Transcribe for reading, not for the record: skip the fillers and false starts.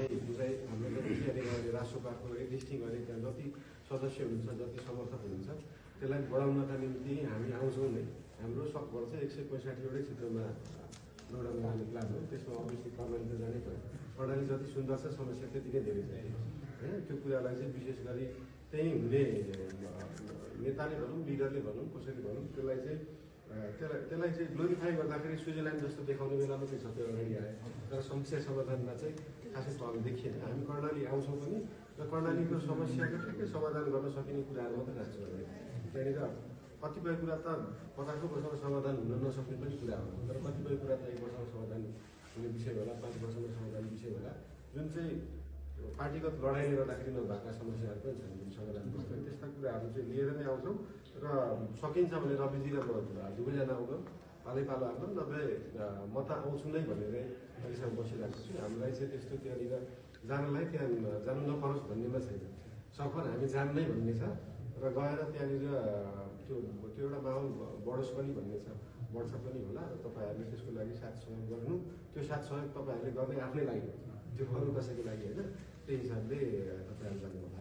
चाहिँ बुझाइ हाम्रो जति त्यहाँनिर राष्ट्रपाको एक्जिस्टिङ गर्ने त्यहाँ जति सदस्य हुनुहुन्छ जति समर्थक हुनुहुन्छ त्यसलाई बढाउनका निम्ति हामी आउँछौँ नै। हाम्रो सकभर चाहिँ 165वटै क्षेत्रमा एउटा उहाँले प्लान हो। त्यसमा अभियसली कर्णाली त जानै पर्यो। कर्णाली जति सुन्दर छ समस्या त्यति नै धेरै छ होइन। त्यो कुरालाई चाहिँ विशेष गरी त्यहीँ हुने नेताले भनौँ लिडरले भनौँ कसैले भनौँ त्यसलाई चाहिँ ग्लोरिफाई गर्दाखेरि स्विजरल्यान्ड जस्तो देखाउने बेला मात्रै छ त्यो अगाडि आयो। तर समस्या समाधानमा चाहिँ खासै फल देखिएन। हामी कर्णाली आउँछौँ पनि र कर्णालीको समस्याको ठिकै समाधान गर्न सकिने कुराहरू मात्रै राख्छौँ। त्यहाँनिर कतिपय कुरा त 50 वर्षमा समाधान हुन नसक्ने पनि कुरा हो। तर कतिपय कुरा त 1 वर्षमा समाधान हुने विषय होला, 5 वर्षमा समाधान विषय होला, जुन चाहिँ पार्टीगत लडाइँले गर्दाखेरि नभएका समस्याहरू पनि छन् जुन समाधान गर्छ। त्यस्ता कुराहरू चाहिँ लिएर नै आउँछौँ र सकिन्छ भने रविजी र म दुवैजना आउँछौँ पालै पालो आफ्नो नभए म त आउँछु नै भनेर अहिलेसम्म बसिरहेको छु। हामीलाई चाहिँ त्यस्तो त्यहाँनिर जानलाई त्यहाँ जानु नपरोस् भन्नेमा छैन। सफल हामी जान नै भन्ने छ र गएर त्यहाँनिर त्यो एउटा माहौल बढोस् पनि भन्ने छ, बढ्छ पनि होला र तपाईँहरूले त्यसको लागि साथ सहयोग गर्नु। त्यो साथ सहयोग तपाईँहरूले गर्ने आफ्नै लागि त्यो अरू कसैको लागि होइन। त्यही हिसाबले तपाईँहरू जानु होला।